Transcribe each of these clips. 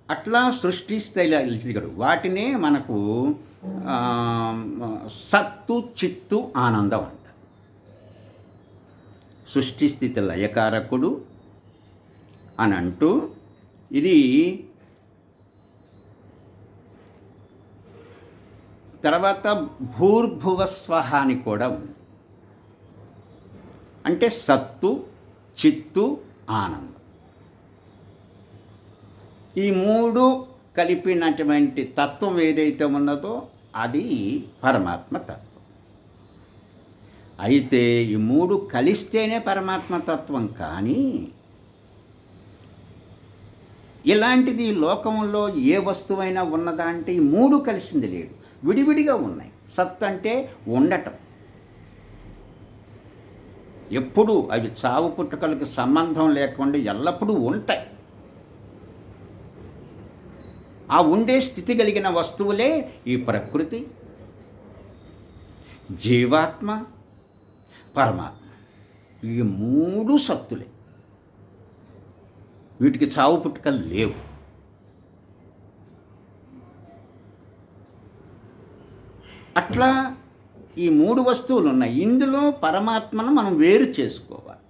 అట్లా సృష్టిస్తే వాటినే మనకు ఆ, సత్తు చిత్తు ఆనందం అంట. సృష్టి స్థితి లయకారకుడు అని అంటూ ఇది తర్వాత భూర్భువస్వహ అని కూడా ఉంది. అంటే సత్తు చిత్తు ఆనందం, ఈ మూడు కలిపినటువంటి తత్వం ఏదైతే ఉన్నదో అది పరమాత్మ తత్వం. అయితే ఈ మూడు కలిస్తేనే పరమాత్మ తత్వం. కానీ ఇలాంటిది లోకంలో ఏ వస్తువైనా ఉన్నదా అంటే ఈ మూడు కలిసింది లేదు, విడివిడిగా ఉన్నాయి. సత్ అంటే ఉండటం, ఎప్పుడు అవి చావు పుట్టుకలకు సంబంధం లేకుండా ఎల్లప్పుడూ ఉంటాయి. ఆ ఉండే స్థితి కలిగిన వస్తువులే ఈ ప్రకృతి, జీవాత్మ, పరమాత్మ. ఈ మూడు సత్తులే, వీటికి చావు పుట్టుకలు లేవు. అట్లా ఈ మూడు వస్తువులు ఉన్నాయి. ఇందులో పరమాత్మను మనం వేరు చేసుకోవాలి.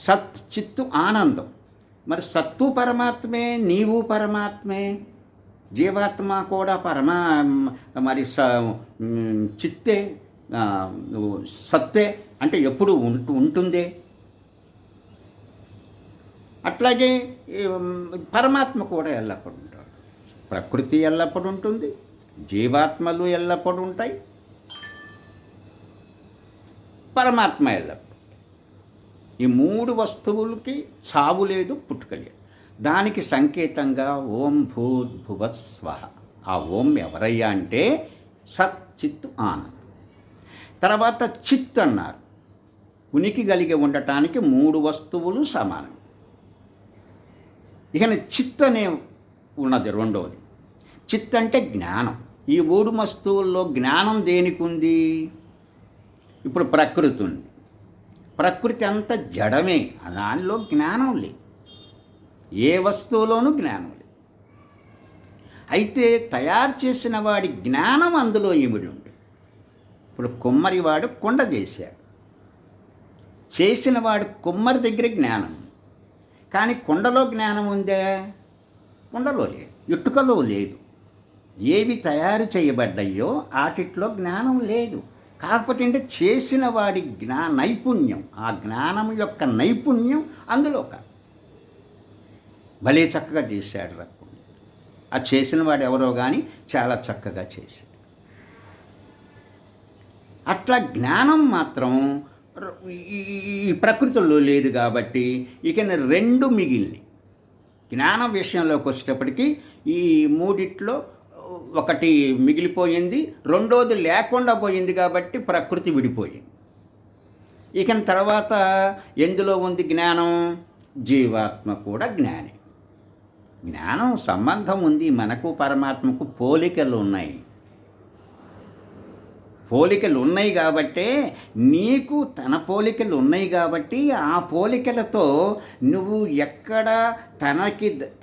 సత్ చిత్తు ఆనందం. మరి సత్తు పరమాత్మే, నీవు పరమాత్మే, జీవాత్మ కూడా మరి చిత్తే సత్తే అంటే ఎప్పుడు ఉంటుందే. అట్లాగే పరమాత్మ కూడా ఎల్లప్పుడు ఉంటాడు. ప్రకృతి ఎల్లప్పుడు ఉంటుంది, జీవాత్మలు ఎల్లప్పుడు ఉంటాయి, పరమాత్మ ఎల్లప్పుడు. ఈ మూడు వస్తువులకి చావు లేదు, పుట్టుక లేదు. దానికి సంకేతంగా ఓం భూర్భువ స్వహ. ఆ ఓం ఎవరయ్యా అంటే సత్ చిత్ ఆనందం. తర్వాత చిత్ అన్నారు. ఉనికి కలిగి ఉండటానికి మూడు వస్తువులు సమానం. ఇక చిత్ అనే ఉన్నది రెండవది. చిత్ అంటే జ్ఞానం. ఈ మూడు వస్తువుల్లో జ్ఞానం దేనికి ఉంది? ఇప్పుడు ప్రకృతి ఉంది. ప్రకృతి అంతా జడమే, దానిలో జ్ఞానం లేదు. ఏ వస్తువులోనూ జ్ఞానం లేదు. అయితే తయారు చేసిన వాడి జ్ఞానం అందులో ఇమిడి ఉంది. ఇప్పుడు కుమ్మరివాడు కుండ చేశాడు, చేసిన వాడు కుమ్మరి దగ్గర జ్ఞానం ఉంది. కానీ కుండలో జ్ఞానం ఉందే? కుండలో లేదు, ఇటుకలో లేదు. ఏవి తయారు చేయబడ్డాయో వాటిట్లో జ్ఞానం లేదు. కాకపోతే అంటే చేసిన వాడి నైపుణ్యం, ఆ జ్ఞానం యొక్క నైపుణ్యం అందులో కాదు. భలే చక్కగా చేశాడు రక్కు. ఆ చేసిన వాడు ఎవరో కానీ చాలా చక్కగా చేశాడు. అట్లా జ్ఞానం మాత్రం ఈ ప్రకృతిలో లేదు. కాబట్టి ఇక రెండు మిగిలినవి. జ్ఞానం విషయంలోకి వచ్చేటప్పటికి ఈ మూడిట్లో ఒకటి మిగిలిపోయింది, రెండోది లేకుండా పోయింది. కాబట్టి ప్రకృతి విడిపోయింది. ఇక తర్వాత ఎందులో ఉంది జ్ఞానం? జీవాత్మ కూడా జ్ఞాని. జ్ఞానం సంబంధం ఉంది. మనకు పరమాత్మకు పోలికలు ఉన్నాయి. పోలికలు ఉన్నాయి కాబట్టే నీకు తన పోలికలు ఉన్నాయి. కాబట్టి ఆ పోలికలతో నువ్వు ఎక్కడ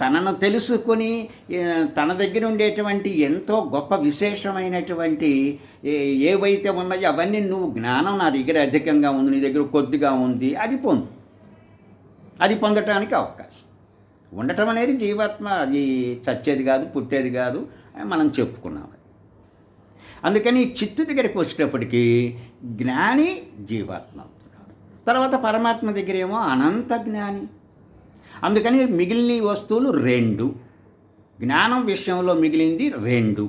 తనను తెలుసుకొని తన దగ్గర ఉండేటువంటి ఎంతో గొప్ప విశేషమైనటువంటి ఏవైతే ఉన్నాయో అవన్నీ నువ్వు జ్ఞానం నా దగ్గర అధికంగా ఉంది, నీ దగ్గర కొద్దిగా ఉంది, అది పొందు. అది పొందటానికి అవకాశం ఉండటం అనేది జీవాత్మ. అది చచ్చేది కాదు, పుట్టేది కాదు, మనం చెప్పుకున్నాం. అందుకని చిత్తు దగ్గరికి వచ్చేటప్పటికి జ్ఞాని జీవాత్మ అవుతున్నాడు. తర్వాత పరమాత్మ దగ్గర ఏమో అనంత జ్ఞాని. అందుకని మిగిలిన వస్తువులు రెండు. జ్ఞానం విషయంలో మిగిలింది రెండు.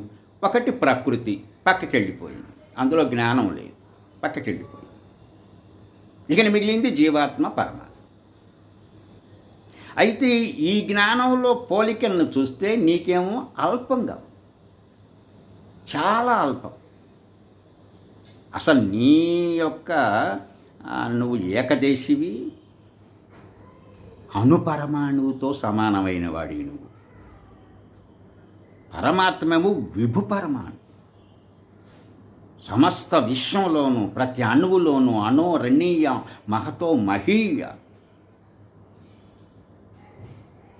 ఒకటి ప్రకృతి పక్కకి వెళ్ళిపోయింది, అందులో జ్ఞానం లేదు, పక్కకి వెళ్ళిపోయింది. ఇక మిగిలింది జీవాత్మ, పరమాత్మ. అయితే ఈ జ్ఞానంలో పోలికలను చూస్తే నీకేమో అల్పంగా, చాలా అల్పం. అసలు నీ యొక్క నువ్వు ఏకదేశివి, అణుపరమాణువుతో సమానమైన వాడివి నువ్వు. పరమాత్మము విభు పరమాణు. సమస్త విశ్వంలోనూ ప్రతి అణువులోనూ అణోరణీయ మహతో మహీయ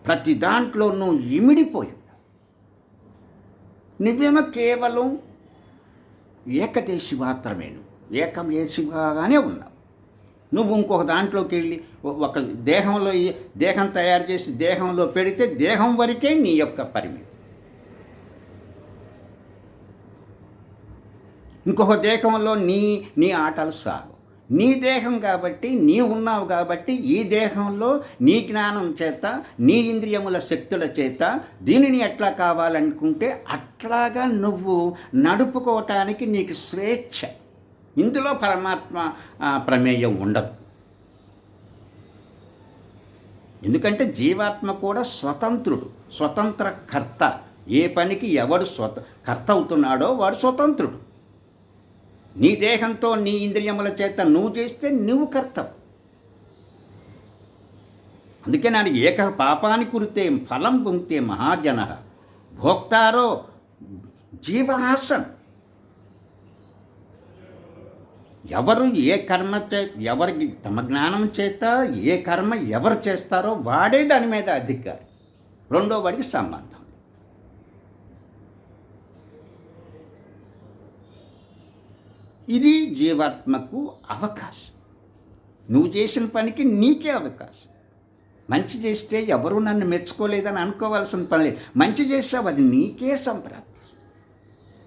ప్రతి దాంట్లో నువ్వు ఇమిడిపోయి నువ్వేమో కేవలం ఏకదేశి మాత్రమే, నువ్వు ఏకదేశిగానే ఉన్నావు. నువ్వు ఇంకొక దాంట్లోకి వెళ్ళి ఒక దేహంలో దేహం తయారు చేసి దేహంలో పెడితే దేహం వరకే నీ యొక్క పరిమితి. ఇంకొక దేహంలో నీ ఆటలు సాగు. నీ దేహం కాబట్టి నీ ఉన్నావు కాబట్టి ఈ దేహంలో నీ జ్ఞానం చేత నీ ఇంద్రియముల శక్తుల చేత దీనిని ఎట్లా కావాలనుకుంటే అట్లాగా నువ్వు నడుపుకోవటానికి నీకు స్వేచ్ఛ. ఇందులో పరమాత్మ ప్రమేయం ఉండదు. ఎందుకంటే జీవాత్మ కూడా స్వతంత్రుడు, స్వతంత్ర కర్త. ఏ పనికి ఎవడు కర్త అవుతున్నాడో వాడు స్వతంత్రుడు. నీ దేహంతో నీ ఇంద్రియముల చేత నువ్వు చేస్తే నువ్వు కర్తవు. అందుకే నేను ఏక పాపాని కురితే ఫలం పుంక్తే మహాజన భోక్తారో జీవనాశం. ఎవరు ఏ కర్మ ఎవరికి తమ జ్ఞానం చేత ఏ కర్మ ఎవరు చేస్తారో వాడే దాని మీద అధికారి. రెండో వాడికి సంబంధం. ఇది జీవాత్మకు అవకాశం. నువ్వు చేసిన పనికి నీకే అవకాశం. మంచి చేస్తే ఎవరు నన్ను మెచ్చుకోలేదని అనుకోవాల్సిన పని లేదు. మంచి చేసావు, అది నీకే సంప్రాప్తిస్తుంది.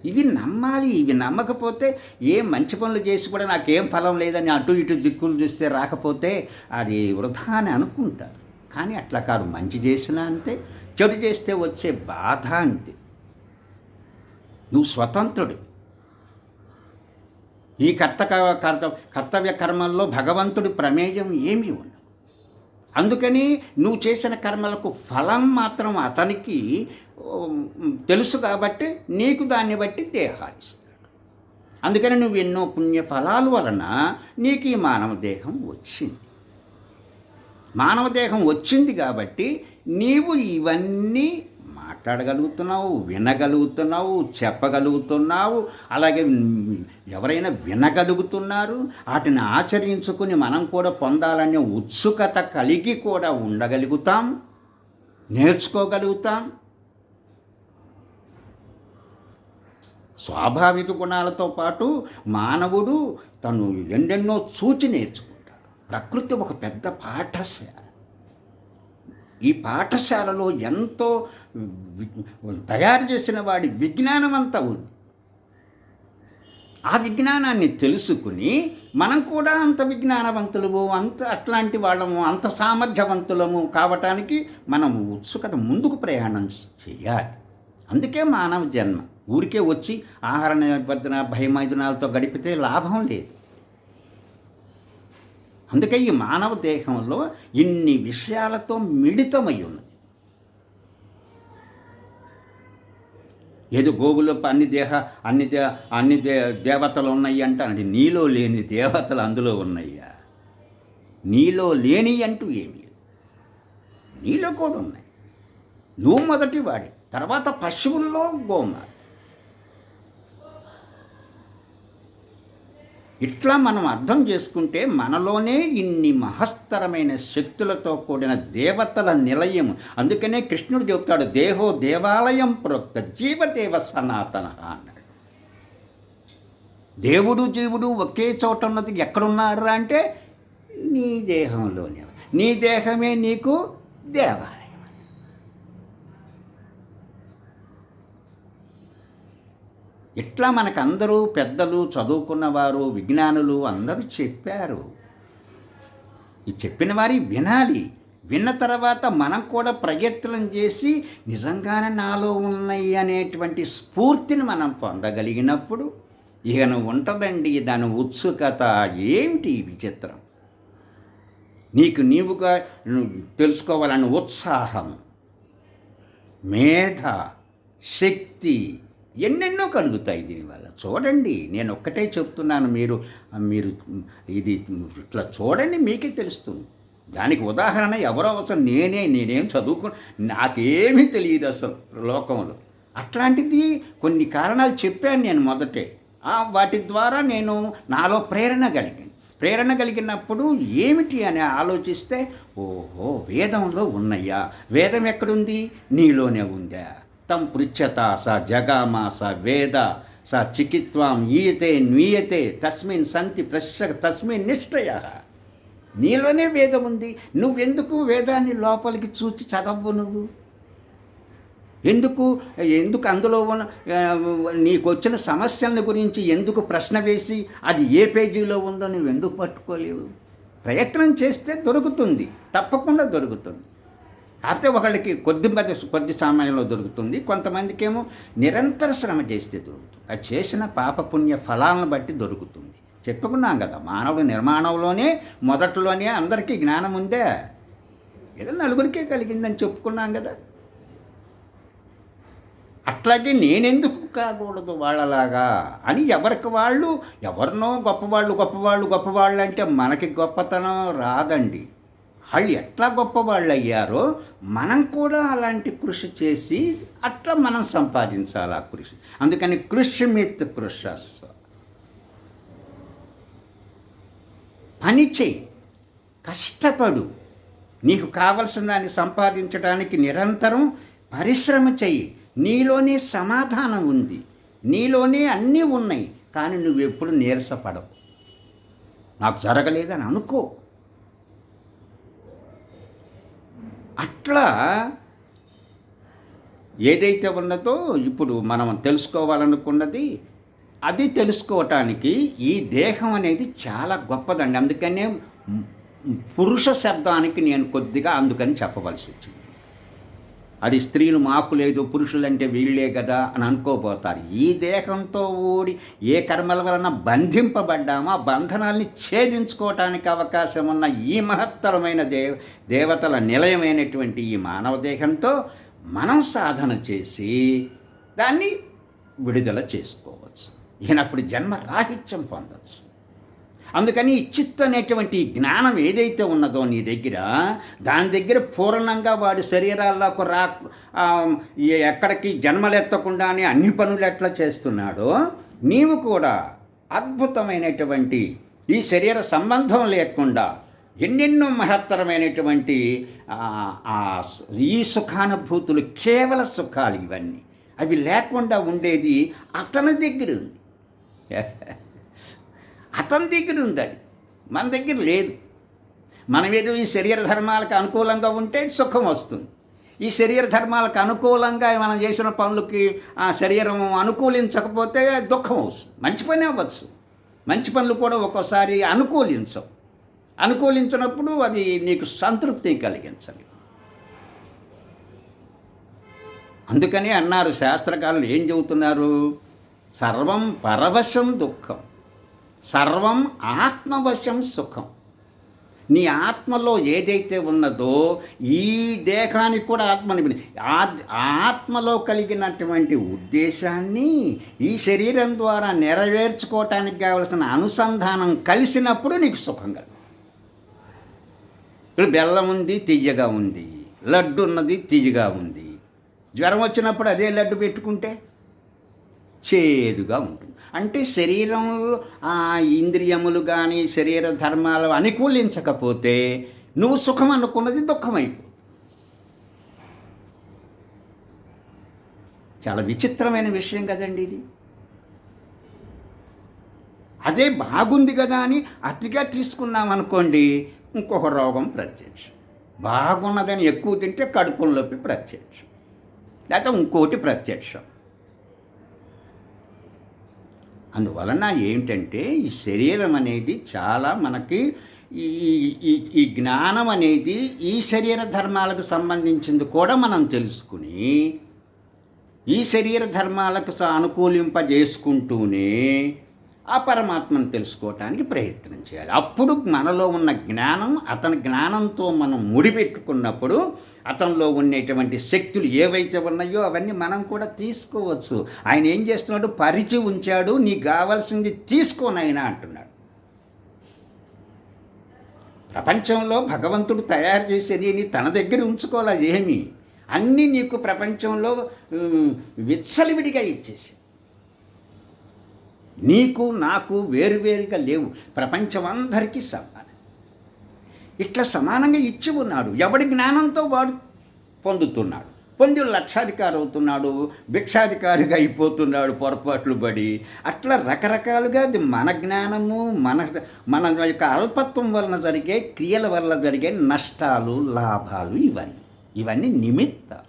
ఇవి నమ్మాలి. ఇవి నమ్మకపోతే ఏం మంచి పనులు చేసి కూడా నాకేం ఫలం లేదని అటు ఇటు దిక్కులు చూస్తే రాకపోతే అది వృధా అని అనుకుంటారు. కానీ అట్లా కాదు. మంచి చేసినా అంతే, చెడు చేస్తే వచ్చే బాధ అంతే. నువ్వు స్వతంత్రుడు. ఈ కర్తవ్య కర్మల్లో భగవంతుడి ప్రమేయం ఏమీ ఉండదు. అందుకని నువ్వు చేసిన కర్మలకు ఫలం మాత్రం అతనికి తెలుసు కాబట్టి నీకు దాన్ని బట్టి దేహాలిస్తాడు. అందుకని నువ్వు ఎన్నో పుణ్యఫలాల వలన నీకు ఈ మానవ దేహం వచ్చింది. మానవ దేహం వచ్చింది కాబట్టి నీవు ఇవన్నీ మాట్లాడగలుగుతున్నావు, వినగలుగుతున్నావు, చెప్పగలుగుతున్నావు. అలాగే ఎవరైనా వినగలుగుతున్నారు. వాటిని ఆచరించుకుని మనం కూడా పొందాలనే ఉత్సుకత కలిగి కూడా ఉండగలుగుతాం, నేర్చుకోగలుగుతాం. స్వాభావిక గుణాలతో పాటు మానవుడు తను ఎన్నెన్నో చూచి నేర్చుకుంటాడు. ప్రకృతి ఒక పెద్ద పాఠశాల. ఈ పాఠశాలలో ఎంతో తయారు చేసిన వాడి విజ్ఞానం అంతా ఉంది. ఆ విజ్ఞానాన్ని తెలుసుకుని మనం కూడా అంత విజ్ఞానవంతులము, అట్లాంటి వాళ్ళము, అంత సామర్థ్యవంతులము కావటానికి మనం ఉత్సుకత ముందుకు ప్రయాణం చేయాలి. అందుకే మానవ జన్మ. ఊరికే వచ్చి ఆహార నిబద్ధన భయమైదునాలతో గడిపితే లాభం లేదు. అందుకే ఈ మానవ దేహంలో ఇన్ని విషయాలతో మిళితమై ఉన్నది. ఏదో గోగులో అన్ని దేవతలు ఉన్నాయి అంటే అది నీలో లేని దేవతలు అందులో ఉన్నాయ్యా. నీలో లేని అంటూ ఏమి లేదు, నీలో కూడా ఉన్నాయి. నువ్వు మొదటి వాడి, తర్వాత పశువుల్లో గోమాత. ఇట్లా మనం అర్థం చేసుకుంటే మనలోనే ఇన్ని మహస్తరమైన శక్తులతో కూడిన దేవతల నిలయము. అందుకనే కృష్ణుడు చెబుతాడు, దేహో దేవాలయం ప్రోక్త జీవదేవ సనాతన అన్నాడు. దేవుడు జీవుడు ఒకే చోట ఉన్నది ఎక్కడున్నారా అంటే నీ దేహంలోనే. నీ దేహమే నీకు దేవాలయం. ఇట్లా మనకందరూ పెద్దలు, చదువుకున్నవారు, విజ్ఞానులు అందరూ చెప్పారు. ఈ చెప్పిన వారి వినాలి. విన్న తర్వాత మనం కూడా ప్రయత్నం చేసి నిజంగానే నాలో ఉన్నాయి అనేటువంటి స్ఫూర్తిని మనం పొందగలిగినప్పుడు ఇక ఉంటుందండి దాని ఉత్సుకత. ఏమిటి విచిత్రం? నీకు నీవుగా తెలుసుకోవాలని ఉత్సాహం, మేధ, శక్తి ఎన్నెన్నో కలుగుతాయి దీనివల్ల. చూడండి, నేను ఒక్కటే చెప్తున్నాను, మీరు ఇది ఇట్లా చూడండి, మీకే తెలుస్తుంది. దానికి ఉదాహరణ ఎవరో అవసరం నేనేం నాకేమీ తెలియదు అసలు లోకంలో. అట్లాంటిది కొన్ని కారణాలు చెప్పాను నేను మొదటే. వాటి ద్వారా నేను నాలో ప్రేరణ కలిగింది. ప్రేరణ కలిగినప్పుడు ఏమిటి అని ఆలోచిస్తే, ఓహో, వేదంలో ఉన్నయ్యా. వేదం ఎక్కడుంది? నీలోనే ఉందా. తం పృచ్ఛత స జగామాస వేద స చికిత్వాం ఈయతే న్వీయతే తస్మిన్ సంతి ప్రశ్న తస్మిన్ నిష్ఠయ. నీలోనే వేదం ఉంది. నువ్వెందుకు వేదాన్ని లోపలికి చూచి చదవ్వు? నువ్వు ఎందుకు ఎందుకు అందులో ఉన్న నీకు వచ్చిన సమస్యల గురించి ఎందుకు ప్రశ్న వేసి అది ఏ పేజీలో ఉందో నువ్వు ఎందుకు పట్టుకోలేవు? ప్రయత్నం చేస్తే దొరుకుతుంది, తప్పకుండా దొరుకుతుంది. కాకపోతే ఒకళ్ళకి కొద్ది సమయంలో దొరుకుతుంది, కొంతమందికి ఏమో నిరంతర శ్రమ చేస్తే దొరుకుతుంది. అది చేసిన పాపపుణ్య ఫలాలను బట్టి దొరుకుతుంది. చెప్పుకున్నాం కదా, మానవుడు నిర్మాణంలోనే మొదట్లోనే అందరికీ జ్ఞానం ఉందే, ఏదో నలుగురికే కలిగిందని చెప్పుకున్నాం కదా. అట్లాగే నేనెందుకు కాకూడదు వాళ్ళలాగా అని ఎవరికి వాళ్ళు, ఎవరినో గొప్పవాళ్ళు అంటే మనకి గొప్పతనం రాదండి. వాళ్ళు ఎట్లా గొప్పవాళ్ళు అయ్యారో మనం కూడా అలాంటి కృషి చేసి అట్లా మనం సంపాదించాలి ఆ కృషి. అందుకని కృషి మిత్ కృషస్, పని చెయ్యి, కష్టపడు, నీకు కావలసిన దాన్ని సంపాదించడానికి నిరంతరం పరిశ్రమ చెయ్యి. నీలోనే సమాధానం ఉంది, నీలోనే అన్నీ ఉన్నాయి. కానీ నువ్వెప్పుడు నీరసపడవు. నాకు జరగలేదని అనుకో. అట్లా ఏదైతే ఉన్నదో ఇప్పుడు మనం తెలుసుకోవాలనుకున్నది అది తెలుసుకోవటానికి ఈ దేహం అనేది చాలా గొప్పదండి. అందుకనే పురుష శబ్దానికి నేను కొద్దిగా అందుకని చెప్పవలసి వచ్చింది. అది స్త్రీలు మాకు లేదు, పురుషులంటే వీళ్ళే కదా అని అనుకోపోతారు. ఈ దేహంతో ఊడి ఏ కర్మల వలన బంధింపబడ్డామో ఆ బంధనాల్ని ఛేదించుకోవటానికి అవకాశం ఉన్న ఈ మహత్తరమైన దేవతల నిలయమైనటువంటి ఈ మానవ దేహంతో మనం సాధన చేసి దాన్ని విడుదల చేసుకోవచ్చు. ఈయనప్పుడు జన్మ రాహిత్యం పొందవచ్చు. అందుకని ఈ చిత్ అనేటువంటి జ్ఞానం ఏదైతే ఉన్నదో నీ దగ్గర, దాని దగ్గర పూర్ణంగా వాడి శరీరాల్లోకి ఎక్కడికి జన్మలెత్తకుండానే అన్ని పనులు ఎట్లా చేస్తున్నాడో నీవు కూడా అద్భుతమైనటువంటి ఈ శరీర సంబంధం లేకుండా ఎన్నెన్నో మహత్తరమైనటువంటి ఈ సుఖానుభూతులు, కేవల సుఖాలు ఇవన్నీ. అవి లేకుండా ఉండేది అతని దగ్గర ఉంది. అతని దగ్గర ఉంది, అది మన దగ్గర లేదు. మనమేదో ఈ శరీర ధర్మాలకు అనుకూలంగా ఉంటే సుఖం వస్తుంది. ఈ శరీర ధర్మాలకు అనుకూలంగా మనం చేసిన పనులకి ఆ శరీరం అనుకూలించకపోతే దుఃఖం వస్తుంది. మంచి పని అవ్వచ్చు, మంచి పనులు కూడా ఒక్కోసారి అనుకూలించినప్పుడు అది నీకు సంతృప్తి కలిగించాలి. అందుకని అన్నారు శాస్త్రకారులు, ఏం చెబుతున్నారు? సర్వం పరవశం దుఃఖం, సర్వం ఆత్మవశం సుఖం. నీ ఆత్మలో ఏదైతే ఉన్నదో ఈ దేహానికి కూడా ఆత్మని, ఆత్మలో కలిగినటువంటి ఉద్దేశాన్ని ఈ శరీరం ద్వారా నెరవేర్చుకోవటానికి కావలసిన అనుసంధానం కలిసినప్పుడు నీకు సుఖం కలుగు. ఇప్పుడు బెల్లం ఉంది, తియ్యగా ఉంది. లడ్డు ఉన్నది, తియ్యగా ఉంది. జ్వరం వచ్చినప్పుడు అదే లడ్డు పెట్టుకుంటే చేదుగా ఉంటుంది. అంటే శరీరంలో ఆ ఇంద్రియములు కానీ శరీర ధర్మాలు అనుకూలించకపోతే నువ్వు సుఖం అనుకున్నది దుఃఖమైపో. చాలా విచిత్రమైన విషయం కదండి ఇది. అదే బాగుంది కదా అని అతిగా తీసుకున్నాం అనుకోండి, ఇంకొక రోగం ప్రత్యక్షం. బాగున్నదని ఎక్కువ తింటే కడుపులో నొప్పి ప్రత్యక్షం, లేకపోతే ఇంకోటి ప్రత్యక్షం. అందువలన ఏంటంటే ఈ శరీరం అనేది చాలా మనకి ఈ జ్ఞానం అనేది ఈ శరీర ధర్మాలకు సంబంధించింది కూడా మనం తెలుసుకుని ఈ శరీర ధర్మాలకు అనుకూలింపజేసుకుంటూనే ఆ పరమాత్మను తెలుసుకోవటానికి ప్రయత్నం చేయాలి. అప్పుడు మనలో ఉన్న జ్ఞానం, అతని జ్ఞానంతో మనం ముడిపెట్టుకున్నప్పుడు అతనిలో ఉండేటువంటి శక్తులు ఏవైతే ఉన్నాయో అవన్నీ మనం కూడా తీసుకోవచ్చు. ఆయన ఏం చేస్తున్నాడు? పరిచి ఉంచాడు, నీకు కావాల్సింది తీసుకోనైనా అంటున్నాడు. ప్రపంచంలో భగవంతుడు తయారు చేసేది తన దగ్గర ఉంచుకోవాలి. ఏమి అన్నీ నీకు ప్రపంచంలో విచ్చలవిడిగా ఇచ్చేసి నీకు నాకు వేరువేరుగా లేవు, ప్రపంచం అందరికీ సమానం. ఇట్లా సమానంగా ఇచ్చి ఉన్నాడు. ఎవడి జ్ఞానంతో వాడు పొందుతున్నాడు. పొంది లక్షాధికారి అవుతున్నాడు, భిక్షాధికారిగా అయిపోతున్నాడు పొరపాట్లు పడి. అట్లా రకరకాలుగా అది మన జ్ఞానము, మన యొక్క అల్పత్వం వలన జరిగే క్రియల వల్ల జరిగే నష్టాలు, లాభాలు, ఇవన్నీ నిమిత్తాలు.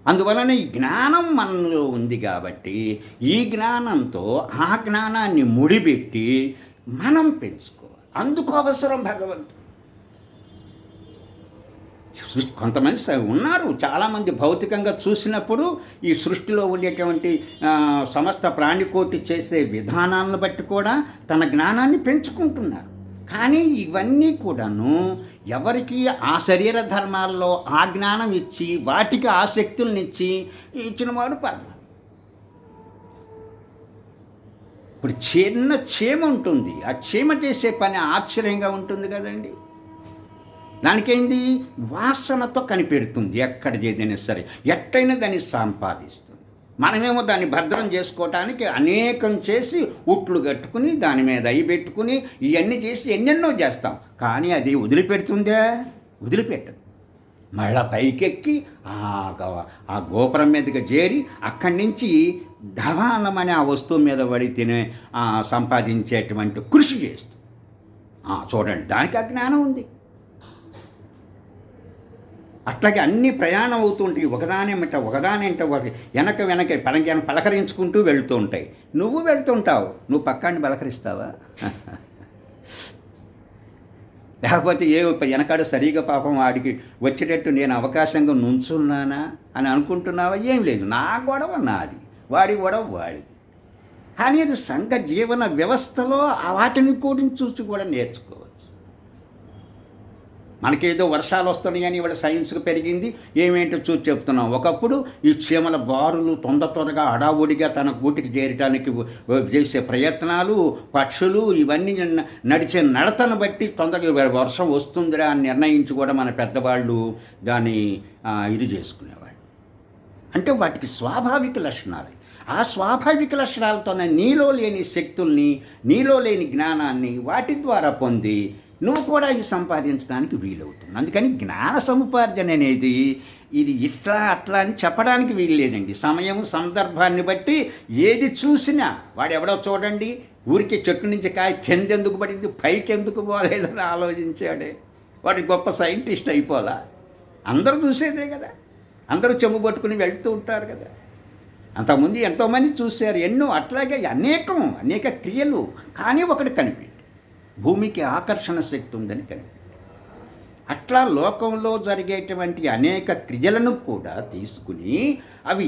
అందువలన ఈ జ్ఞానం మనలో ఉంది కాబట్టి ఈ జ్ఞానంతో ఆ జ్ఞానాన్ని ముడిపెట్టి మనం పెంచుకోవాలి. అందుకు అవసరం భగవంతుడు. కొంతమంది ఉన్నారు, చాలామంది భౌతికంగా చూసినప్పుడు ఈ సృష్టిలో ఉండేటువంటి సమస్త ప్రాణికోటి చేసే విధానాలను బట్టి కూడా తన జ్ఞానాన్ని పెంచుకుంటున్నారు. కానీ ఇవన్నీ కూడాను ఎవరికి ఆ శరీర ధర్మాల్లో ఆ జ్ఞానం ఇచ్చి వాటికి ఆ శక్తులను ఇచ్చినవాడు పరమాత్మ. ఇప్పుడు చిన్న చీమ ఉంటుంది, ఆ చీమ చేసే పని ఆశ్చర్యంగా ఉంటుంది కదండి. దానికేంది, వాసనతో కనిపెడుతుంది. ఎక్కడ ఏదైనా సరే ఎట్టయినా దాన్ని సంపాదిస్తుంది. మనమేమో దాన్ని భద్రం చేసుకోవటానికి అనేకం చేసి ఉట్లు కట్టుకుని దాని మీద అయి పెట్టుకుని ఇవన్నీ చేసి ఎన్నెన్నో చేస్తాం. కానీ అది వదిలిపెడుతుందా? వదిలిపెట్టదు. మళ్ళా పైకెక్కి ఆ గోపురం మీదకి చేరి అక్కడి నుంచి ధవానమని ఆ వస్తువు మీద పడి సంపాదించేటువంటి కృషి చేస్తుంది. చూడండి, దానికి అజ్ఞానం ఉంది. అట్లాగే అన్ని ప్రయాణం అవుతుంటాయి, ఒకదానేంట వెనక పలకరించుకుంటూ వెళుతూ ఉంటాయి. నువ్వు వెళ్తుంటావు, నువ్వు పక్కాన్ని పలకరిస్తావా? లేకపోతే వెనకాడు సరిగా పాపం వాడికి వచ్చేటట్టు నేను అవకాశంగా నుంచున్నానా అని అనుకుంటున్నావా? ఏం లేదు, నా గొడవ నాది, వాడి గొడవ వాడి. కానీ అది సంఘ జీవన వ్యవస్థలో వాటిని కూడా చూసి కూడా నేర్చుకోవచ్చు. మనకేదో వర్షాలు వస్తున్నాయని ఇవాళ సైన్స్కి పెరిగింది, ఏమేంటో చూసి చెప్తున్నాం. ఒకప్పుడు ఈ చీమల బారులు త్వరగా హడావుడిగా తన గూటికి చేరడానికి చేసే ప్రయత్నాలు, పక్షులు ఇవన్నీ నడిచే నడతను బట్టి తొందరగా వర్షం వస్తుందిరా అని నిర్ణయించి కూడా మన పెద్దవాళ్ళు దాన్ని ఇది చేసుకునేవాళ్ళు. అంటే వాటికి స్వాభావిక లక్షణాలు. ఆ స్వాభావిక లక్షణాలతోనే నీలో లేని శక్తుల్ని, నీలో లేని జ్ఞానాన్ని వాటి ద్వారా పొంది నువ్వు కూడా ఇవి సంపాదించడానికి వీలవుతుంది. అందుకని జ్ఞాన సముపార్జన అనేది ఇది ఇట్లా అట్లా అని చెప్పడానికి వీలు లేదండి. సమయం సందర్భాన్ని బట్టి ఏది చూసినా వాడెవడో చూడండి, ఊరికి చెట్టు నుంచి కాయ కిందెందుకు పడింది, పైకి ఎందుకు పోలేదని ఆలోచించాడే, వాడి గొప్ప సైంటిస్ట్ అయిపోలా. అందరూ చూసేదే కదా, అందరూ చెంబు పట్టుకుని వెళ్తూ ఉంటారు కదా. అంతకుముందు ఎంతోమంది చూశారు, ఎన్నో అట్లాగే అనేక క్రియలు. కానీ ఒకటి కనిపి భూమికి ఆకర్షణ శక్తి ఉందని కనిపి అట్లా లోకంలో జరిగేటువంటి అనేక క్రియలను కూడా తీసుకుని అవి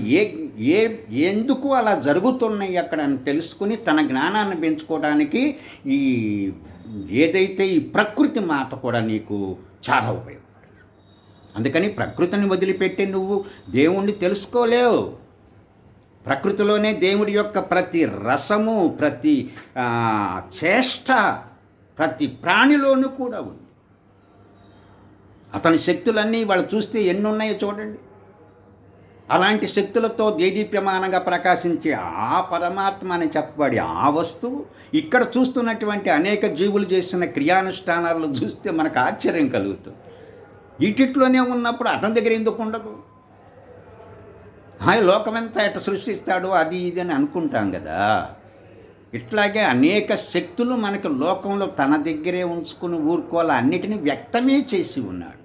ఎందుకు అలా జరుగుతున్నాయి అక్కడ అని తెలుసుకుని తన జ్ఞానాన్ని పెంచుకోవడానికి ఏదైతే ఈ ప్రకృతి మాత కూడా నీకు చాలా ఉపయోగపడుతుంది. అందుకని ప్రకృతిని వదిలిపెట్టి నువ్వు దేవుణ్ణి తెలుసుకోలేవు. ప్రకృతిలోనే దేవుడి యొక్క ప్రతి రసము, ప్రతి చేష్ట, ప్రతి ప్రాణిలోనూ కూడా ఉంది. అతని శక్తులన్నీ వాళ్ళు చూస్తే ఎన్ని ఉన్నాయో చూడండి. అలాంటి శక్తులతో దేదీప్యమానంగా ప్రకాశించే ఆ పరమాత్మ అని చెప్పబడి ఆ వస్తువు ఇక్కడ చూస్తున్నటువంటి అనేక జీవులు చేసిన క్రియానుష్ఠానాలను చూస్తే మనకు ఆశ్చర్యం కలుగుతుంది. వీటిలోనే ఉన్నప్పుడు అతని దగ్గర ఎందుకు ఉండదు? లోకమంతా ఎట్లా సృష్టిస్తాడు అది ఇది అని అనుకుంటాం కదా. ఇట్లాగే అనేక శక్తులు మనకు లోకంలో తన దగ్గరే ఉంచుకుని ఊరుకోవాలి అన్నిటినీ వ్యక్తమే చేసి ఉన్నాడు.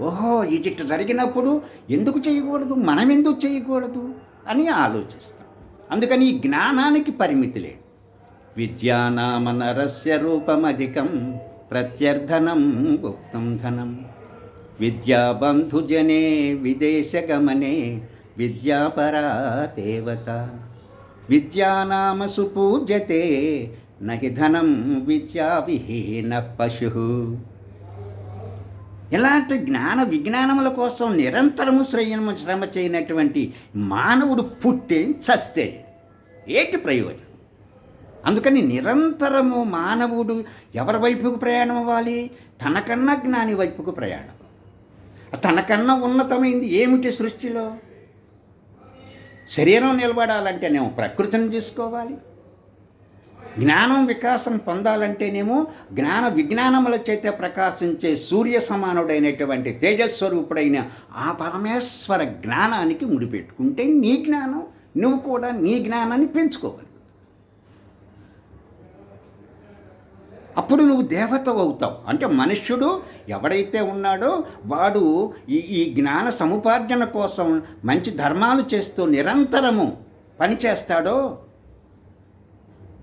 ఓహో, ఇది ఇట్లా జరిగినప్పుడు ఎందుకు చేయకూడదు, మనం ఎందుకు చేయకూడదు అని ఆలోచిస్తాం. అందుకని ఈ జ్ఞానానికి పరిమితి లేదు. విద్యానామ నరస్య రూపమధికం ప్రత్యర్థనం గుప్తం ధనం విద్యాబంధుజనే విదేశగమనే విద్యాపరా దేవత విద్యానామసు పూజ్యతే నహి ధనం విద్యావిహీన పశు. ఇలాంటి జ్ఞాన విజ్ఞానముల కోసం నిరంతరము శ్రమ చేయనటువంటి మానవుడు పుట్టే చస్తే ఏంటి ప్రయోజనం? అందుకని నిరంతరము మానవుడు ఎవరి వైపుకు ప్రయాణం అవ్వాలి? తనకన్నా జ్ఞాని వైపుకు ప్రయాణం. తనకన్నా ఉన్నతమైంది ఏమిటి సృష్టిలో? శరీరం నిలబడాలంటేనేమో ప్రకృతిని తీసుకోవాలి. జ్ఞానం వికాసం పొందాలంటేనేమో జ్ఞాన విజ్ఞానముల చేత ప్రకాశించే సూర్య సమానుడైనటువంటి తేజస్వరూపుడైన ఆ పరమేశ్వర జ్ఞానానికి ముడిపెట్టుకుంటే నీ జ్ఞానం, నువ్వు కూడా నీ జ్ఞానాన్ని పెంచుకోగలవు. అప్పుడు నువ్వు దేవత అవుతావు. అంటే మనుష్యుడు ఎవడైతే ఉన్నాడో వాడు ఈ జ్ఞాన సముపార్జన కోసం మంచి ధర్మాలు చేస్తూ నిరంతరము పనిచేస్తాడో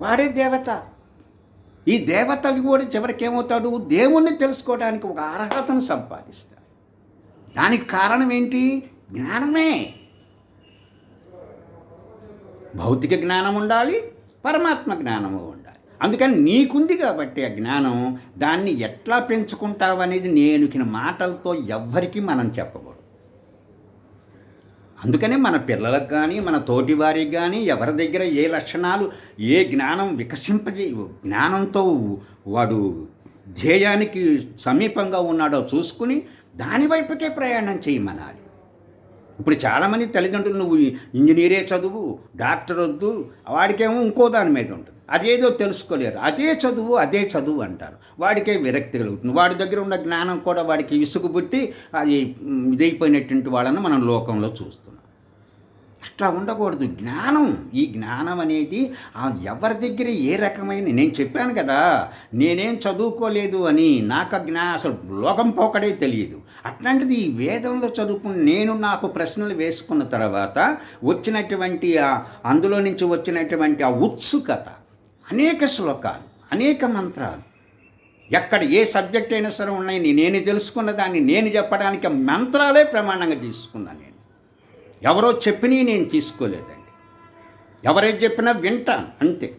వాడే దేవత. ఈ దేవత కూడా చివరికి ఏమవుతాడు? దేవుణ్ణి తెలుసుకోవడానికి ఒక అర్హతను సంపాదిస్తాడు. దానికి కారణం ఏంటి? జ్ఞానమే. భౌతిక జ్ఞానం ఉండాలి, పరమాత్మ జ్ఞానము ఉండాలి. అందుకని నీకుంది కాబట్టి ఆ జ్ఞానం, దాన్ని ఎట్లా పెంచుకుంటావనేది నేనుకిన మాటలతో ఎవ్వరికీ మనం చెప్పకూడదు. అందుకనే మన పిల్లలకు కానీ మన తోటి వారికి కానీ ఎవరి దగ్గర ఏ లక్షణాలు, ఏ జ్ఞానం జ్ఞానంతో వాడు ధ్యేయానికి సమీపంగా ఉన్నాడో చూసుకుని దాని వైపుకే ప్రయాణం చేయమనాలి. ఇప్పుడు చాలామంది తల్లిదండ్రులు నువ్వు ఇంజనీరే చదువు, డాక్టర్ వద్దు, వాడికేమో ఇంకో దాని మీద ఉంటుంది, అదేదో తెలుసుకోలేరు, అదే చదువు అంటారు. వాడికే విరక్తి కలుగుతుంది. వాడి దగ్గర ఉన్న జ్ఞానం కూడా వాడికి విసుగు పుట్టి అది ఇదైపోయినటువంటి వాళ్ళని మనం లోకంలో చూస్తున్నాం. అట్లా ఉండకూడదు. ఈ జ్ఞానం అనేది ఎవరి దగ్గర ఏ రకమైన, నేను చెప్పాను కదా నేనేం చదువుకోలేదు అని, నాకు అసలు లోకం పోకడే తెలియదు. అట్లాంటిది ఈ వేదంలో చదువుకుని నాకు ప్రశ్నలు వేసుకున్న తర్వాత వచ్చినటువంటి అందులో నుంచి వచ్చినటువంటి ఆ ఉత్సుకత, అనేక శ్లోకాలు, అనేక మంత్రాలు, ఎక్కడ ఏ సబ్జెక్ట్ అయినా సరే ఉన్నాయి, నేను తెలుసుకున్న దాన్ని నేను చెప్పడానికి మంత్రాలే ప్రమాణంగా తీసుకున్నాను. నేను ఎవరో చెప్పినవి నేను తీసుకోలేదండి. ఎవరైతే చెప్పినా వింటాను అంతే.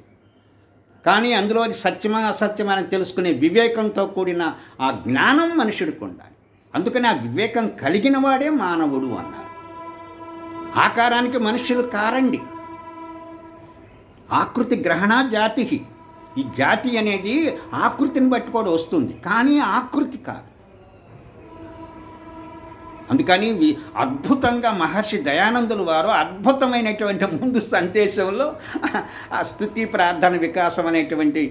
కానీ అందులో అది సత్యమా అసత్యమా అని తెలుసుకునే వివేకంతో కూడిన ఆ జ్ఞానం మనుషుడికి ఉండాలి. అందుకని ఆ వివేకం కలిగిన వాడే మానవుడు అన్నారు. ఆకారానికి మనుషులు కారండి. ఆకృతి గ్రహణ జాతి. ఈ జాతి అనేది ఆకృతిని బట్టి కూడా వస్తుంది, కానీ ఆకృతి కాదు. అందుకని అద్భుతంగా మహర్షి దయానందులు వారు అద్భుతమైనటువంటి ముందు సందేశంలో ఆ స్తుతి ప్రార్థన వికాసం అనేటువంటి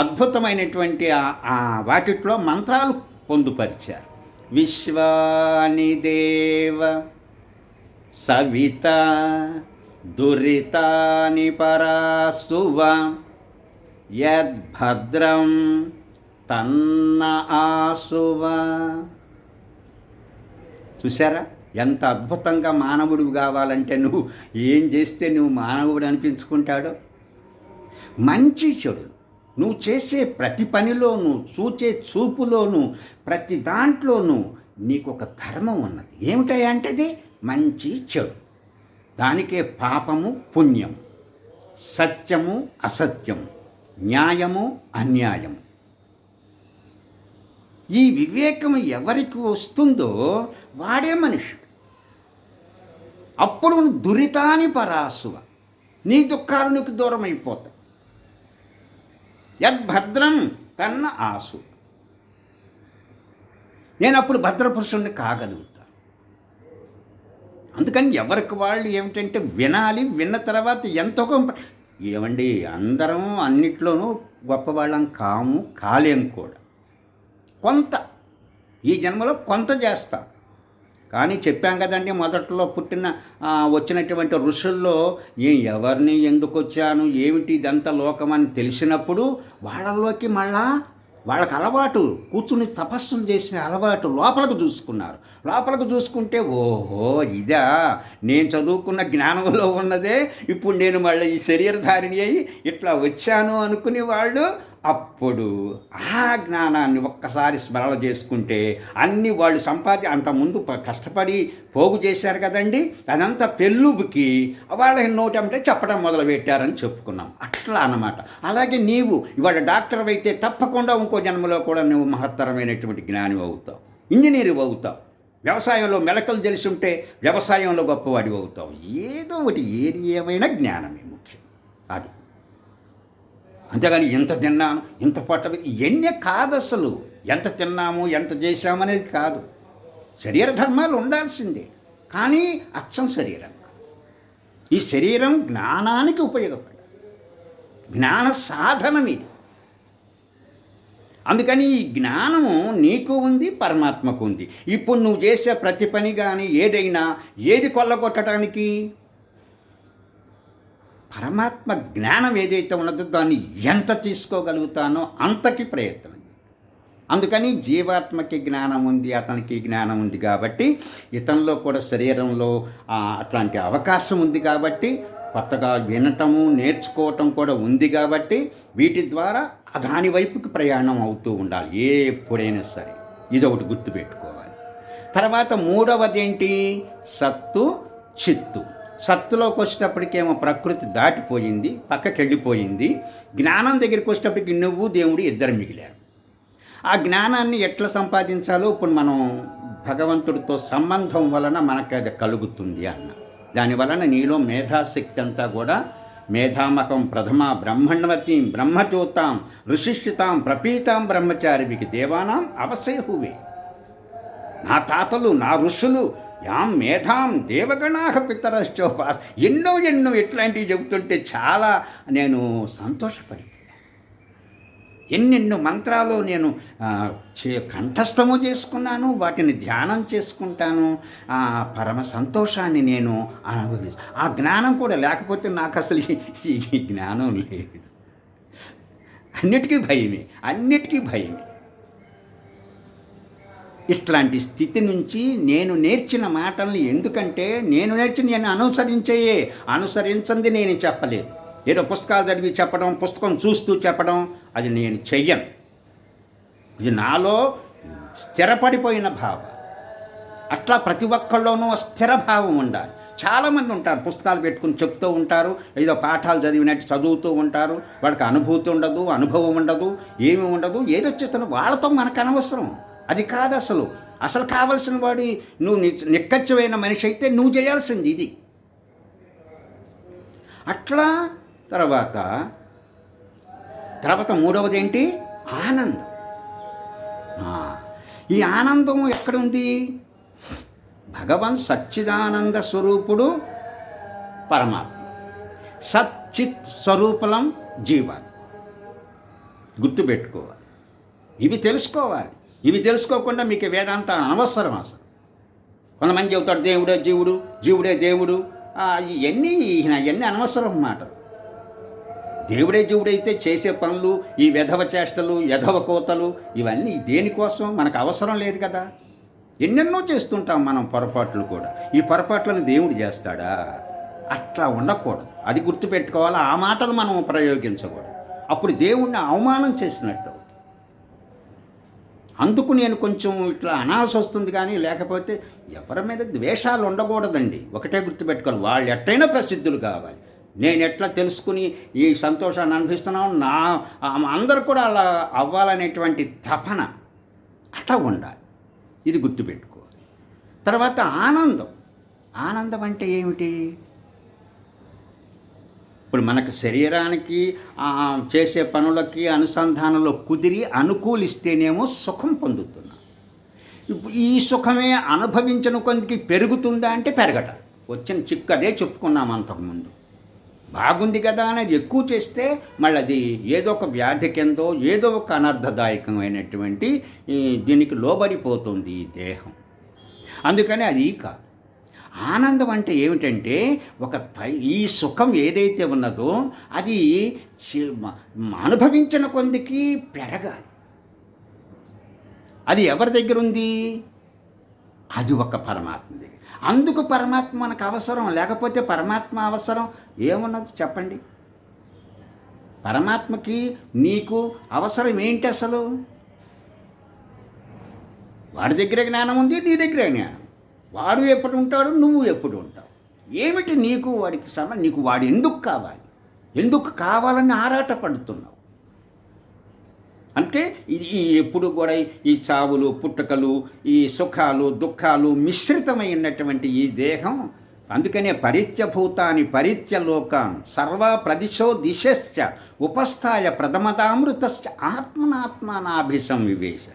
అద్భుతమైనటువంటి వాటిలో మంత్రాలు పొందుపరిచారు. విశ్వాని దేవ సవిత దురితాని పరాసువ యద్భద్రం తన్న ఆసువ. చూసారా ఎంత అద్భుతంగా మానవుడు కావాలంటే నువ్వు ఏం చేస్తే నువ్వు మానవుడు అనిపించుకుంటాడో. మంచి చెడు నువ్వు చేసే ప్రతి పనిలోనూ, చూచే చూపులోనూ, ప్రతి దాంట్లోనూ నీకు ఒక ధర్మం ఉన్నది. ఏమిటయ్యా అంటే అది మంచి చెడు. దానికే పాపము పుణ్యము, సత్యము అసత్యము, న్యాయము అన్యాయము. ఈ వివేకం ఎవరికి వస్తుందో వాడే మనుషుడు. అప్పుడు దురితాని పరాసువ, నీ దుఃఖాలు నీకు దూరం అయిపోతాయి. యద్భద్రం తన్న ఆసు, నేను అప్పుడు భద్రపురుషుణ్ణి కాగలుగుతాను. అందుకని ఎవరికి వాళ్ళు ఏమిటంటే వినాలి, విన్న తర్వాత ఎంతో ఏమండి అందరం అన్నిట్లోనూ గొప్పవాళ్ళం కాలేం కూడా. కొంత ఈ జన్మలో కొంత చేస్తాం. కానీ చెప్పాం కదండి మొదట్లో వచ్చినటువంటి ఋషుల్లో ఎవరిని ఎందుకు వచ్చాను ఏమిటి ఇదంతా లోకమని తెలిసినప్పుడు వాళ్ళలోకి మళ్ళా వాళ్ళకి అలవాటు కూర్చుని తపస్సును చేసిన అలవాటు లోపలకు చూసుకున్నారు. లోపలకు చూసుకుంటే ఓహో ఇదా నేను చదువుకున్న జ్ఞానంలో ఉన్నదే, ఇప్పుడు నేను మళ్ళీ ఈ శరీరధారిణి అయ్యి ఇట్లా వచ్చాను అనుకుని వాళ్ళు అప్పుడు ఆ జ్ఞానాన్ని ఒక్కసారి స్మరణ చేసుకుంటే అన్నీ వాళ్ళు అంతకుముందు కష్టపడి పోగు చేశారు కదండి, అదంతా పెళ్ళుబుకి వాళ్ళ నోటంటే చెప్పడం మొదలుపెట్టారని చెప్పుకున్నాం. అట్లా అన్నమాట. అలాగే నీవు ఇవాళ డాక్టర్ అయితే తప్పకుండా ఇంకో జన్మలో కూడా నువ్వు మహత్తరమైనటువంటి జ్ఞాని అవుతావు, ఇంజనీరు అవుతావు, వ్యవసాయంలో మెలకలు తెలిసి ఉంటే వ్యవసాయంలో గొప్పవాడి అవుతావు. ఏదో ఒకటి ఏది ఏమైనా జ్ఞానమే ముఖ్యం. అది అంతేగాని ఎంత తిన్నాను ఎంత పొట్ట ఇవన్నీ కాదు. అసలు ఎంత తిన్నాము ఎంత చేశామనేది కాదు. శరీర ధర్మాలు ఉండాల్సిందే, కానీ అచ్చం శరీరం. ఈ శరీరం జ్ఞానానికి ఉపయోగపడాలి, జ్ఞాన సాధనం ఇది. అందుకని ఈ జ్ఞానము నీకు ఉంది, పరమాత్మకు ఉంది. ఇప్పుడు నువ్వు చేసే ప్రతి పని కానీ ఏదైనా ఏది కొల్లగొట్టడానికి? పరమాత్మ జ్ఞానం ఏదైతే ఉన్నదో దాన్ని ఎంత తీసుకోగలుగుతానో అంతకి ప్రయత్నం. అందుకని జీవాత్మకి జ్ఞానం ఉంది, అతనికి జ్ఞానం ఉంది కాబట్టి ఇతనిలో కూడా శరీరంలో అట్లాంటి అవకాశం ఉంది కాబట్టి కొత్తగా వినటము నేర్చుకోవటం కూడా ఉంది కాబట్టి వీటి ద్వారా దాని వైపుకి ప్రయాణం అవుతూ ఉండాలి ఎప్పుడైనా సరే. ఇదొకటి గుర్తుపెట్టుకోవాలి. తర్వాత మూడవది ఏంటి? సత్తు చిత్తు. సత్తులోకి వచ్చేటప్పటికేమో ప్రకృతి దాటిపోయింది, పక్కకి వెళ్ళిపోయింది. జ్ఞానం దగ్గరికి వచ్చేటప్పటికి నువ్వు దేవుడు ఇద్దరు మిగిలారు. ఆ జ్ఞానాన్ని ఎట్లా సంపాదించాలో ఇప్పుడు మనం భగవంతుడితో సంబంధం వలన మనకు అది కలుగుతుంది అన్న. దానివలన నీలో మేధాశక్తి అంతా కూడా మేధామకం ప్రథమ బ్రహ్మణవతీం బ్రహ్మజ్యోతాం ఋషిష్యుతాం ప్రపీతాం బ్రహ్మచారివికి దేవానాం అవశయహువే. నా తాతలు, నా ఋషులు యాం మేధాం దేవగణాహ పితరశ్చోపాస్ ఎన్నో ఇట్లాంటివి చెబుతుంటే చాలా నేను సంతోషపడి ఎన్నెన్నో మంత్రాలు నేను కంఠస్థము చేసుకున్నాను, వాటిని ధ్యానం చేసుకుంటాను. పరమ సంతోషాన్ని నేను అనుభవిస్తాను. ఆ జ్ఞానం కూడా లేకపోతే నాకు అసలు ఈ జ్ఞానం లేదు. అన్నిటికీ భయమే. ఇట్లాంటి స్థితి నుంచి నేను నేర్చిన మాటల్ని, ఎందుకంటే నేను అనుసరించింది నేను చెప్పలేదు. ఏదో పుస్తకాలు చదివి చెప్పడం, పుస్తకం చూస్తూ చెప్పడం అది నేను చెయ్యను. ఇది నాలో స్థిరపడిపోయిన భావం. అట్లా ప్రతి ఒక్కళ్ళలోనూ స్థిర భావం ఉండాలి. చాలామంది ఉంటారు పుస్తకాలు పెట్టుకుని చెప్తూ ఉంటారు, ఏదో పాఠాలు చదివినట్టు చదువుతూ ఉంటారు. వాళ్ళకి అనుభూతి ఉండదు, అనుభవం ఉండదు, ఏమీ ఉండదు. ఏదొచ్చేస్తానో వాళ్ళతో మనకు అనవసరం. అది కాదు అసలు కావలసిన వాడి నువ్వు నిక్కచ్చమైన మనిషి అయితే నువ్వు చేయాల్సింది ఇది. అట్లా తర్వాత మూడవది ఏంటి? ఆనందం. ఈ ఆనందం ఎక్కడుంది? భగవన్ సచ్చిదానంద స్వరూపుడు పరమాత్మ, సచ్చిత్ స్వరూపలం జీవాన్ని. గుర్తుపెట్టుకోవాలి, ఇవి తెలుసుకోవాలి. ఇవి తెలుసుకోకుండా మీకు వేదాంత అనవసరం. అసలు కొంతమంది చెబుతాడు దేవుడే జీవుడు, జీవుడే దేవుడు. ఇవన్నీ అనవసరం మాట. దేవుడే జీవుడైతే చేసే పనులు, ఈ వెధవ చేష్టలు, ఎధవ కోతలు, ఇవన్నీ దేనికోసం? మనకు అవసరం లేదు కదా. ఎన్నెన్నో చేస్తుంటాం మనం పొరపాట్లు కూడా. ఈ పొరపాట్లను దేవుడు చేస్తాడా? అట్లా ఉండకూడదు. అది గుర్తుపెట్టుకోవాలి. ఆ మాటలు మనం ప్రయోగించకూడదు. అప్పుడు దేవుణ్ణి అవమానం చేసినట్టు. అందుకు నేను కొంచెం ఇట్లా అనాల్సి వస్తుంది. కానీ లేకపోతే ఎవరి మీద ద్వేషాలు ఉండకూడదండి. ఒకటే గుర్తుపెట్టుకోవాలి, వాళ్ళు ఎట్టయినా ప్రసిద్ధులు కావాలి. నేను ఎట్లా తెలుసుకుని ఈ సంతోషాన్ని అనుభవిస్తున్నాను, అందరూ కూడా అలా అవ్వాలనేటువంటి తపన అట్లా ఉండాలి. ఇది గుర్తుపెట్టుకోవాలి. తర్వాత ఆనందం అంటే ఏమిటి? ఇప్పుడు మనకు శరీరానికి చేసే పనులకి అనుసంధానంలో కుదిరి అనుకూలిస్తేనేమో సుఖం పొందుతున్నాం. ఇప్పుడు ఈ సుఖమే అనుభవించిన కొందికి పెరుగుతుందా అంటే పెరగట. వచ్చిన చిక్కు అదే చెప్పుకున్నాం అంతకుముందు. బాగుంది కదా అనేది ఎక్కువ చేస్తే మళ్ళీ అది ఏదో ఒక వ్యాధి కిందో ఏదో ఒక అనర్థదాయకమైనటువంటి దీనికి లోబడిపోతుంది ఈ దేహం. అందుకని అది కాదు. ఆనందం అంటే ఏమిటంటే ఈ సుఖం ఏదైతే ఉన్నదో అది అనుభవించిన కొందికి పెరగాలి. అది ఎవరి దగ్గర ఉంది? అది ఒక పరమాత్మ దగ్గర. అందుకు పరమాత్మ మనకు అవసరం. లేకపోతే పరమాత్మ అవసరం ఏమున్నది చెప్పండి? పరమాత్మకి నీకు అవసరం ఏంటి అసలు? వాడి దగ్గర జ్ఞానం ఉంది, నీ దగ్గర జ్ఞానం. వాడు ఎప్పుడు ఉంటాడు, నువ్వు ఎప్పుడు ఉంటావు. ఏమిటి నీకు వాడికి నీకు వాడు ఎందుకు కావాలి? ఎందుకు కావాలని ఆరాటపడుతున్నావు? అంటే ఇది ఎప్పుడు కూడా ఈ చావులు పుట్టుకలు, ఈ సుఖాలు దుఃఖాలు మిశ్రితమైనటువంటి ఈ దేహం. అందుకనే పరిత్యభూతాని పరిత్యలోకాన్ సర్వ ప్రదిశో దిశశ్చ ఉపస్థాయ ప్రథమతామృతశ్చ ఆత్మనాత్మానాభిసం వివేశ.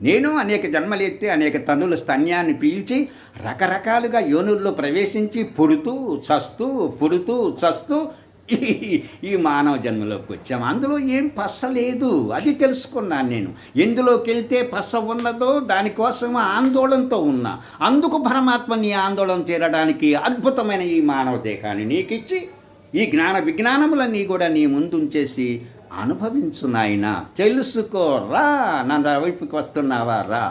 నేను అనేక జన్మలెత్తి అనేక తన్నుల స్తన్యాన్ని పీల్చి రకరకాలుగా యోనుల్లో ప్రవేశించి పుడుతూ చస్తూ పుడుతూ చస్తూ ఈ ఈ మానవ జన్మలోకి వచ్చాము. అందులో ఏం పస్స లేదు, అది తెలుసుకున్నాను నేను. ఎందులోకి వెళ్తే పస్స ఉన్నదో దానికోసం ఆందోళనతో ఉన్నా. అందుకు పరమాత్మ నీ ఆందోళన తీరడానికి అద్భుతమైన ఈ మానవ దేహాన్ని నీకిచ్చి ఈ జ్ఞాన విజ్ఞానములన్నీ కూడా నీ ముందుంచేసి అనుభవించు నాయనా, తెలుసుకోరా. నా వైపుకి వస్తున్నావా, రా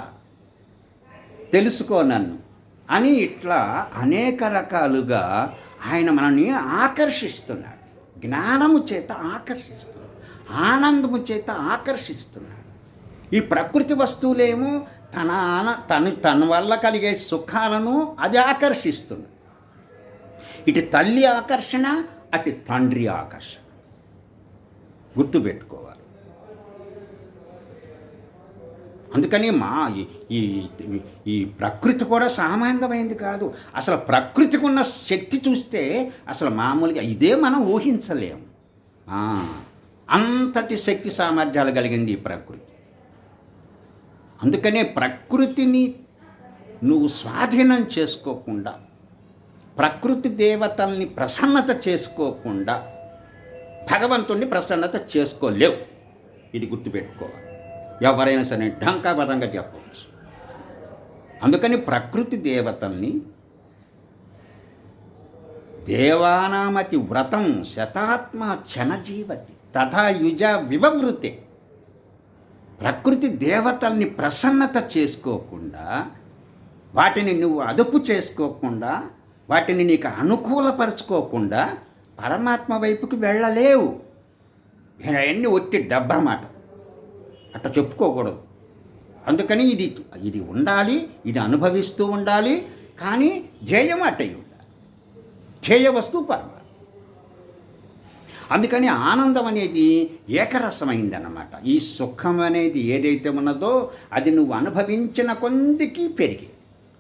తెలుసుకో నన్ను అని ఇట్లా అనేక రకాలుగా ఆయన మనల్ని ఆకర్షిస్తున్నాడు. జ్ఞానము చేత ఆకర్షిస్తున్నాడు, ఆనందము చేత ఆకర్షిస్తున్నాడు. ఈ ప్రకృతి వస్తువులేమో తన వల్ల కలిగే సుఖాలను అది ఆకర్షిస్తుంది. ఇటు తల్లి ఆకర్షణ, అటు తండ్రి ఆకర్షణ గుర్తుపెట్టుకోవాలి. అందుకని ఈ ఈ ప్రకృతి కూడా సామాన్యమైంది కాదు. అసలు ప్రకృతికి ఉన్న శక్తి చూస్తే అసలు మామూలుగా ఇదే మనం ఊహించలేము. అంతటి శక్తి సామర్థ్యాలు కలిగింది ఈ ప్రకృతి. అందుకనే ప్రకృతిని నువ్వు స్వాధీనం చేసుకోకుండా, ప్రకృతి దేవతల్ని ప్రసన్నత చేసుకోకుండా భగవంతుణ్ణి ప్రసన్నత చేసుకోలేవు. ఇది గుర్తుపెట్టుకోవాలి. ఎవరైనా సరే ఢంకాబద్ధంగా చెప్పవచ్చు. అందుకని ప్రకృతి దేవతల్ని దేవానామతి వ్రతం శతాత్మ క్షణజీవతి తథా యుజ వివవృతే. ప్రకృతి దేవతల్ని ప్రసన్నత చేసుకోకుండా, వాటిని నువ్వు అదుపు చేసుకోకుండా, వాటిని నీకు అనుకూలపరచుకోకుండా పరమాత్మ వైపుకి వెళ్ళలేవు. అవన్నీ ఒట్టి డబ్బా మాట, అట్లా చెప్పుకోకూడదు. అందుకని ఇది ఉండాలి, ఇది అనుభవిస్తూ ఉండాలి. కానీ ధ్యేయం అట్టయి ఉండాలి, ధ్యేయ వస్తువు పరమాత్మ. అందుకని ఆనందం అనేది ఏకరసమైందన్నమాట. ఈ సుఖం అనేది ఏదైతే ఉన్నదో అది నువ్వు అనుభవించిన కొందికి పెరిగే,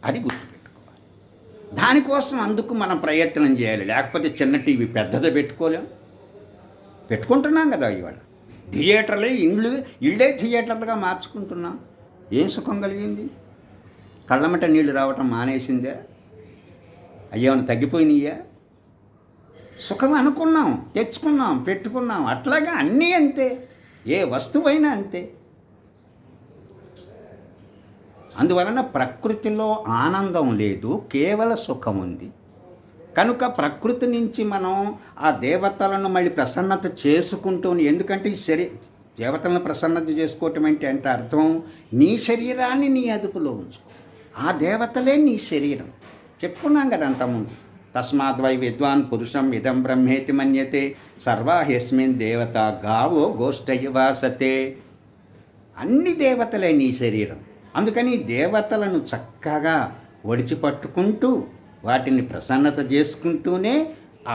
అది గుర్తుపెట్టుకోవాలి. దానికోసం అందుకు మనం ప్రయత్నం చేయాలి. లేకపోతే చిన్న టీవీ పెద్దది పెట్టుకుంటున్నాం కదా. ఇవాళ థియేటర్లే ఇళ్ళే థియేటర్లుగా మార్చుకుంటున్నాం. ఏం సుఖం కలిగింది? కళ్ళమట నీళ్ళు రావటం మానేసిందే? అయ్యేమన్నా తగ్గిపోయినాయా? సుఖం అనుకున్నాం, తెచ్చుకున్నాం, పెట్టుకున్నాం. అట్లాగా అన్నీ అంతే, ఏ వస్తువైనా అంతే. అందువలన ప్రకృతిలో ఆనందం లేదు, కేవల సుఖం ఉంది. కనుక ప్రకృతి నుంచి మనం ఆ దేవతలను మళ్ళీ ప్రసన్నత చేసుకుంటూ, ఎందుకంటే ఈ దేవతలను ప్రసన్నత చేసుకోవటం అంటే అర్థం నీ శరీరాన్ని నీ అదుపులో ఉంచుకో. ఆ దేవతలే నీ శరీరం. చెప్పుకున్నాం కదా అంతకుముందు. తస్మాద్వై విద్వాన్ పురుషం ఇదం బ్రహ్మేతి మన్యతే సర్వాహ్యస్మిన్ దేవత గావో గోష్ఠయవాసతే. అన్ని దేవతలే నీ శరీరం. అందుకని దేవతలను చక్కగా ఒడిచిపట్టుకుంటూ వాటిని ప్రసన్నత చేసుకుంటూనే ఆ